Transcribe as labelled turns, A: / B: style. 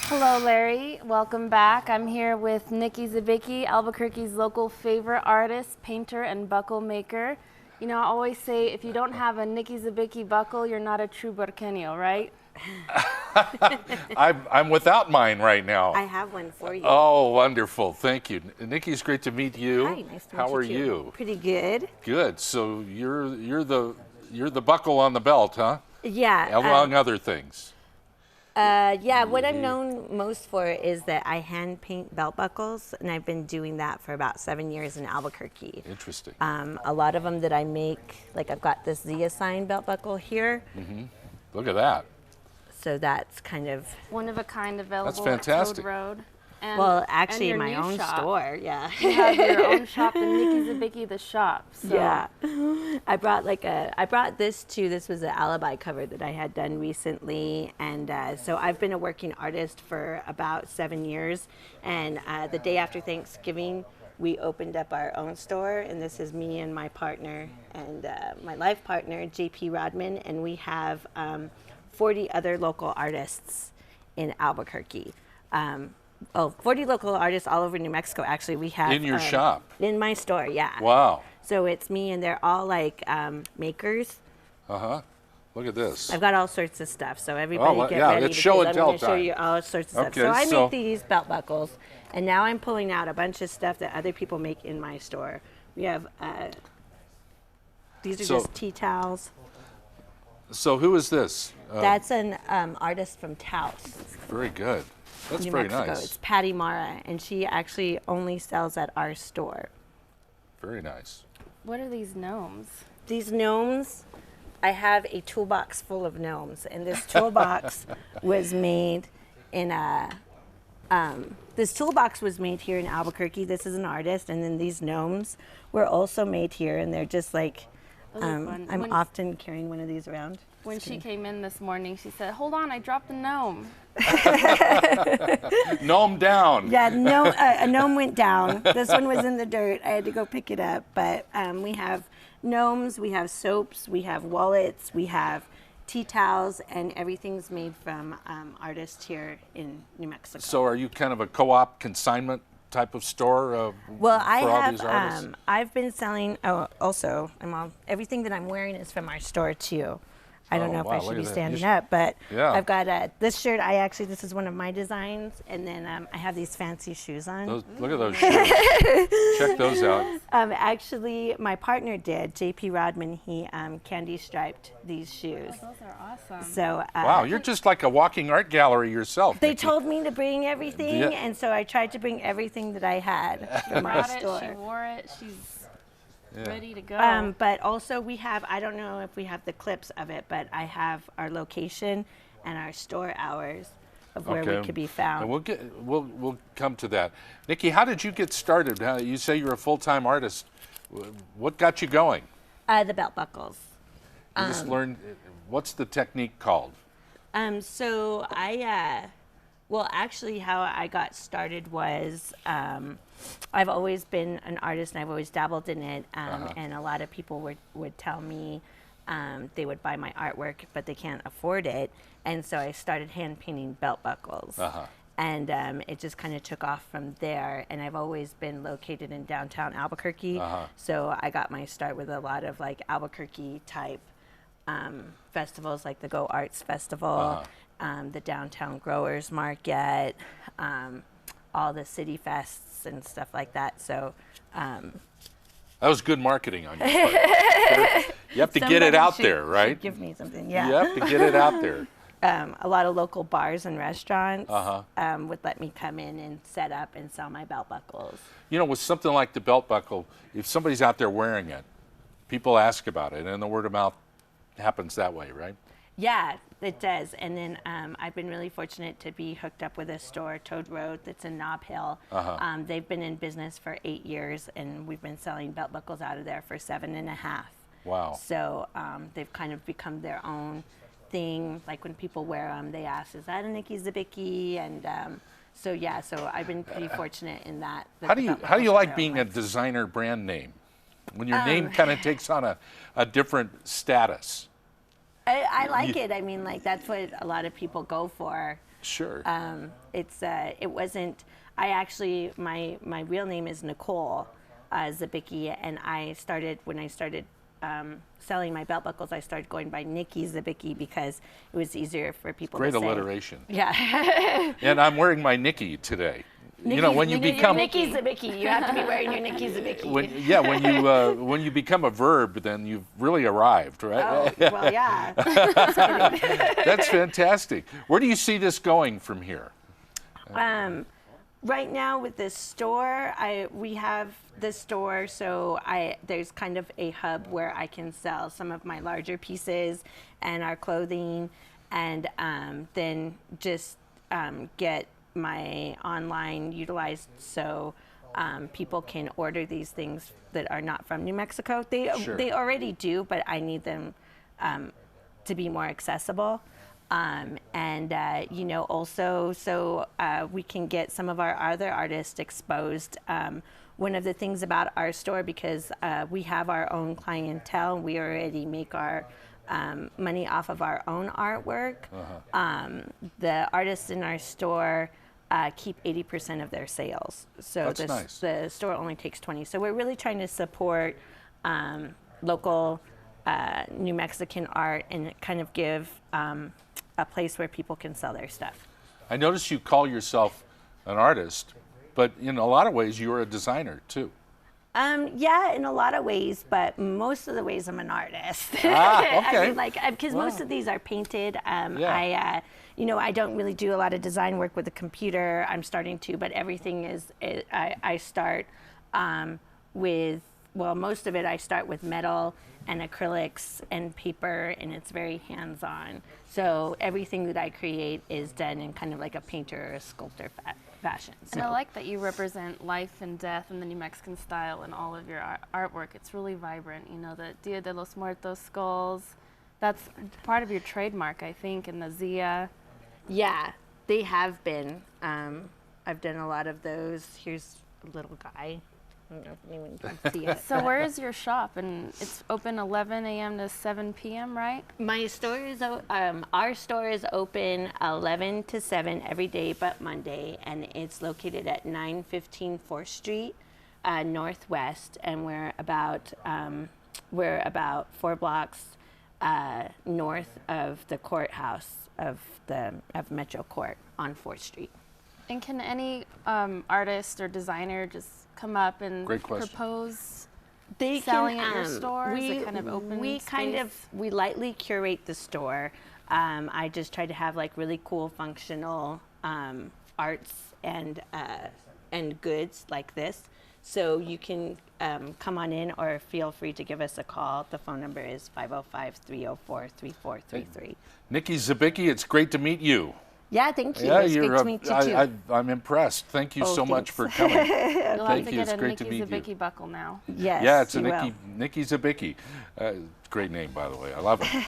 A: Hello, Larry. Welcome back. I'm here with Nikki Zabicki, Albuquerque's local favorite artist, painter, and buckle maker. You know, I always say if you don't have a Nikki Zabicki buckle, you're not a true Burqueño, right?
B: I'm without mine right now.
C: I have one for you.
B: Oh, wonderful. Thank you. Nikki, it's great to meet you.
C: Hi, nice to meet
B: How
C: you
B: are
C: too.
B: you?
C: Pretty good.
B: Good. So you're the buckle on the belt, huh?
C: Yeah.
B: Among other things.
C: Yeah, what I'm known most for is that I hand paint belt buckles, and I've been doing that for about 7 years in Albuquerque.
B: Interesting.
C: A lot of them that I make, like I've got this Zia sign belt buckle here.
B: Look at that.
C: So that's kind of,
A: One of a kind available
B: That's fantastic.
A: at Toad Road. And,
C: well,
A: and
C: actually
A: your
C: my
A: new
C: own
A: shop.
C: store, yeah.
A: You have your own shop, the Nikki Zabicki, the shop. So.
C: Yeah, I brought this too. This was an alibi cover that I had done recently, and so I've been a working artist for about 7 years. And the day after Thanksgiving, we opened up our own store, and this is me and my partner and my life partner, JP Rodman, and we have 40 other local artists in Albuquerque. 40 local artists all over New Mexico. Actually, we have
B: In your shop?
C: In my store, yeah.
B: Wow.
C: So it's me, and they're all like makers.
B: Look at this.
C: I've got all sorts of stuff. So everybody get
B: yeah,
C: ready
B: it's show and
C: because I'm
B: tell
C: going to show
B: time.
C: you all sorts of
B: Okay,
C: stuff. So I
B: so-
C: make these belt buckles, and now I'm pulling out a bunch of stuff that other people make in my store. We have these are
B: So-
C: just tea towels.
B: So who is this?
C: That's an artist from Taos,
B: Very good. That's
C: New
B: very
C: Mexico.
B: nice.
C: It's Patty Mara, and she actually only sells at our store.
B: Very nice.
A: What are these gnomes?
C: These gnomes, I have a toolbox full of gnomes, and this toolbox was made in a. This toolbox was made here in Albuquerque. This is an artist, and then these gnomes were also made here, and they're just like.
A: Those are fun.
C: I'm often carrying one of these around.
A: When she came in this morning, she said, "Hold on, I dropped a gnome."
B: Gnome down.
C: Yeah, no, a gnome went down. This one was in the dirt. I had to go pick it up. But we have gnomes, we have soaps, we have wallets, we have tea towels, and everything's made from artists here in New Mexico.
B: So are you kind of a co-op consignment type of store
C: Well,
B: for
C: I
B: all these
C: have.
B: artists?
C: I've been selling. Oh, also, everything that I'm wearing is from our store too. I don't
B: Oh,
C: know if
B: wow,
C: I
B: look
C: should
B: at
C: be
B: that.
C: standing
B: You should-
C: up, but
B: Yeah.
C: I've got this shirt. This is one of my designs, and then I have these fancy shoes on.
B: Look at those shoes. Check those out.
C: Actually, my partner did. JP Rodman. He candy striped these shoes.
A: Those are awesome.
C: So
B: Wow, you're just like a walking art gallery yourself.
C: they
B: Nikki.
C: told me to bring everything,
B: Yeah.
C: and so I tried to bring everything that I had from our
A: Brought it,
C: store.
A: she wore it, she's ready to go.
C: But also we have, I don't know if we have the clips of it, but I have our location and our store hours of where we could be found.
B: And we'll come to that. Nikki, how did you get started? You say you're a full-time artist. What got you going?
C: The belt buckles.
B: You just learned. What's the technique called?
C: So well, actually how I got started was, I've always been an artist and I've always dabbled in it. And a lot of people would tell me they would buy my artwork, but they can't afford it. And so I started hand painting belt buckles. And it just kind of took off from there. And I've always been located in downtown Albuquerque. So I got my start with a lot of like Albuquerque type festivals, like the Go Arts Festival, the Downtown Growers Market, all the city fests and stuff like that. So
B: That was good marketing on your part. You have to get it out there, right?
C: Give me something, yeah.
B: You have to get it out there.
C: A lot of local bars and restaurants would let me come in and set up and sell my belt buckles.
B: You know, with something like the belt buckle, if somebody's out there wearing it, people ask about it, and the word of mouth happens that way, right?
C: Yeah, it does. And then I've been really fortunate to be hooked up with a store, Toad Road, that's in Nob Hill. They've been in business for 8 years, and we've been selling belt buckles out of there for 7.5.
B: Wow.
C: So they've kind of become their own thing. Like when people wear them, they ask, "Is that a Nikki Zabicki?" And so yeah, so I've been pretty fortunate in that.
B: How do you like being a designer brand name when your name kind of takes on a different status?
C: I like it. I mean, like that's what a lot of people go for.
B: Sure.
C: It wasn't. I actually my real name is Nicole Zabicki, and when I started selling my belt buckles, I started going by Nikki Zabicki because it was easier for people
B: Great
C: to say.
B: alliteration.
C: Yeah.
B: And I'm wearing my Nikki today. You know, when you become
C: Nikki Zabicki, you have to be wearing your Nikki Zabicki.
B: when you become a verb, then you've really arrived, right?
C: Oh, well, yeah.
B: That's fantastic. Where do you see this going from here?
C: Right now with this store, we have the store, so there's kind of a hub where I can sell some of my larger pieces and our clothing, and then just get my online utilized so people can order these things that are not from New Mexico. They already do, but I need them to be more accessible. Also, so we can get some of our other artists exposed. One of the things about our store, because we have our own clientele, we already make our money off of our own artwork. The artists in our store keep 80% of their sales. So
B: nice.
C: The store only takes 20. So we're really trying to support local New Mexican art and kind of give a place where people can sell their stuff.
B: I notice you call yourself an artist, but in a lot of ways you're a designer too.
C: Yeah, in a lot of ways, but most of the ways I'm an artist.
B: Okay.
C: I mean, because most of these are painted.
B: Yeah.
C: I don't really do a lot of design work with the computer. I'm starting to, but everything I start with, well, most of it I start with metal and acrylics and paper, and it's very hands-on. So everything that I create is done in kind of like a painter or a sculptor fashion.
A: And I like that you represent life and death in the New Mexican style in all of your artwork. It's really vibrant. You know, the Dia de los Muertos skulls, that's part of your trademark, I think, and the Zia.
C: Yeah, they have been. I've done a lot of those. Here's a little guy. I don't know if anyone can see it.
A: So where is your shop? And it's open 11 a.m. to 7 p.m., right?
C: My store is, our store is open 11 to 7 every day but Monday, and it's located at 915 4th Street Northwest, and we're about 4 blocks north of the courthouse of Metro Court on 4th Street.
A: And can any artist or designer just come up and propose selling at your store? Is it kind of open space?
C: We lightly curate the store. I just try to have like really cool functional arts and goods like this. So you can come on in or feel free to give us a call. The phone number is 505-304-3433.
B: Nikki Zabicki, it's great to meet you.
C: Yeah, thank you.
B: Yeah,
C: it's great to meet you too.
B: I'm impressed. Thank you so much for coming.
A: You'll have to
B: you.
A: get
B: It's
A: a
B: great to
A: Nikki
B: meet you.
A: Zabicki buckle now.
C: Yes,
B: Yeah, it's a
C: you will.
B: Nikki Zabicki. Great name, by the way. I love it.